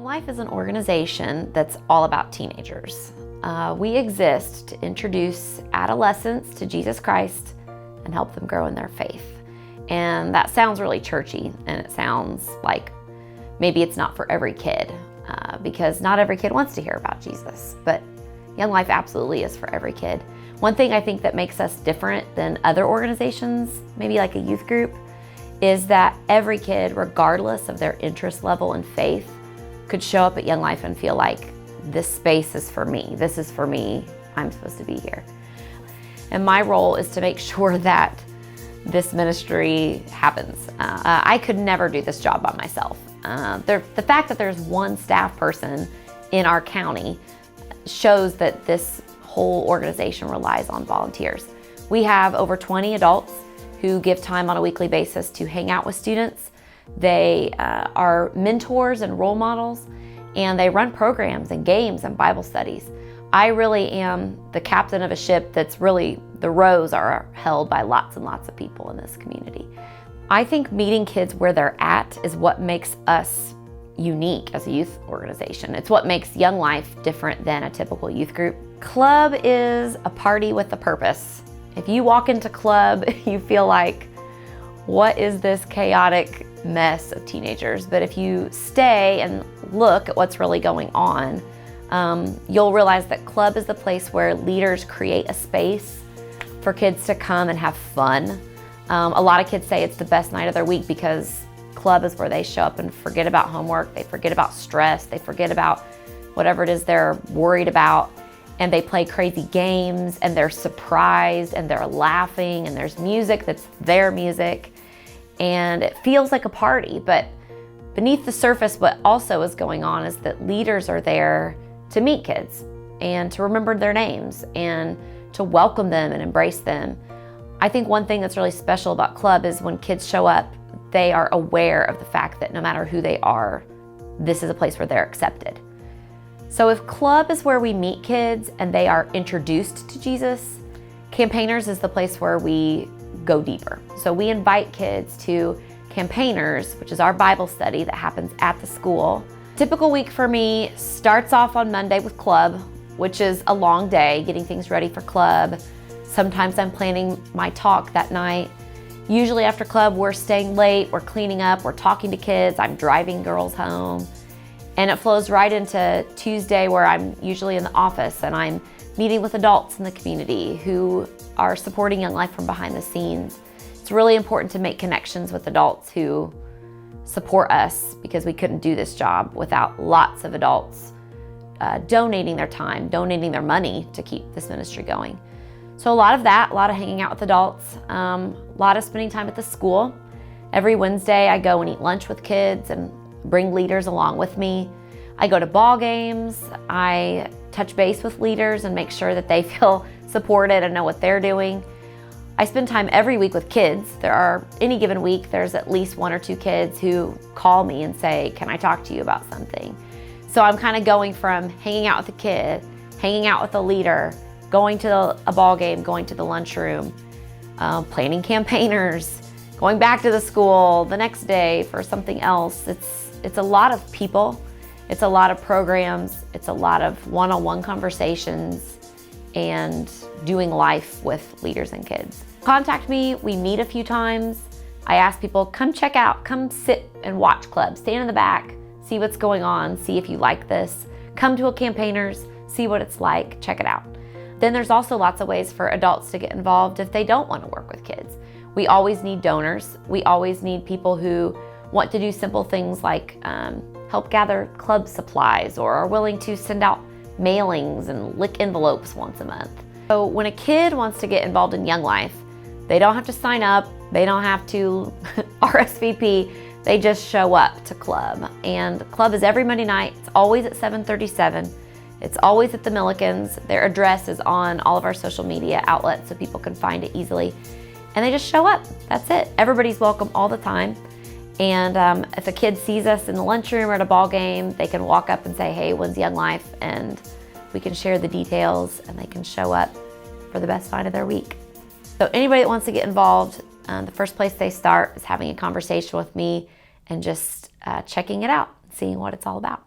Young Life is an organization that's all about teenagers. We exist to introduce adolescents to Jesus Christ and help them grow in their faith. And that sounds really churchy, and it sounds like maybe it's not for every kid, because not every kid wants to hear about Jesus, but Young Life absolutely is for every kid. One thing I think that makes us different than other organizations, maybe like a youth group, is that every kid, regardless of their interest level in faith, could show up at Young Life and feel like this space is for me. This is for me. I'm supposed to be here. And my role is to make sure that this ministry happens. I could never do this job by myself. The fact that there's one staff person in our county shows that this whole organization relies on volunteers. We have over 20 adults who give time on a weekly basis to hang out with students. They are mentors and role models, and they run programs and games and Bible studies. I really am the captain of a ship that's really, the rows are held by lots and lots of people in this community. I think meeting kids where they're at is what makes us unique as a youth organization. It's what makes Young Life different than a typical youth group. Club is a party with a purpose. If you walk into Club, you feel like, what is this chaotic mess of teenagers? But if you stay and look at what's really going on, you'll realize that Club is the place where leaders create a space for kids to come and have fun. A lot of kids say it's the best night of their week because Club is where they show up and forget about homework, they forget about stress, they forget about whatever it is they're worried about, and they play crazy games, and they're surprised, and they're laughing, and there's music that's their music, and it feels like a party. But beneath the surface, what also is going on is that leaders are there to meet kids and to remember their names and to welcome them and embrace them. I think one thing that's really special about Club is when kids show up, they are aware of the fact that no matter who they are, this is a place where they're accepted. So if Club is where we meet kids and they are introduced to Jesus, Campaigners is the place where we go deeper. So we invite kids to Campaigners, which is our Bible study that happens at the school. Typical week for me starts off on Monday with Club, which is a long day, getting things ready for Club. Sometimes I'm planning my talk that night. Usually after Club, we're staying late, we're cleaning up, we're talking to kids, I'm driving girls home. And it flows right into Tuesday, where I'm usually in the office and I'm meeting with adults in the community who are supporting Young Life from behind the scenes. It's really important to make connections with adults who support us, because we couldn't do this job without lots of adults donating their time, donating their money to keep this ministry going. So a lot of that, a lot of hanging out with adults, a lot of spending time at the school. Every Wednesday I go and eat lunch with kids and bring leaders along with me. I go to ball games, I touch base with leaders and make sure that they feel supported and know what they're doing. I spend time every week with kids. Any given week, there's at least one or two kids who call me and say, can I talk to you about something? So I'm kind of going from hanging out with a kid, hanging out with a leader, going to a ball game, going to the lunchroom, planning Campaigners, going back to the school the next day for something else. It's a lot of people, it's a lot of programs, it's a lot of one-on-one conversations and doing life with leaders and kids. Contact me, we meet a few times. I ask people, come check out, come sit and watch Club, stand in the back, see what's going on, see if you like this. Come to a Campaigners, see what it's like, check it out. Then there's also lots of ways for adults to get involved if they don't want to work with kids. We always need donors. We always need people who want to do simple things like help gather Club supplies, or are willing to send out mailings and lick envelopes once a month. So when a kid wants to get involved in Young Life, they don't have to sign up, they don't have to RSVP, they just show up to Club. And Club is every Monday night, it's always at 7:37. It's always at the Millikens. Their address is on all of our social media outlets so people can find it easily. And they just show up, that's it. Everybody's welcome all the time. And if a kid sees us in the lunchroom or at a ball game, they can walk up and say, hey, when's Young Life? And we can share the details and they can show up for the best night of their week. So anybody that wants to get involved, the first place they start is having a conversation with me and just checking it out, seeing what it's all about.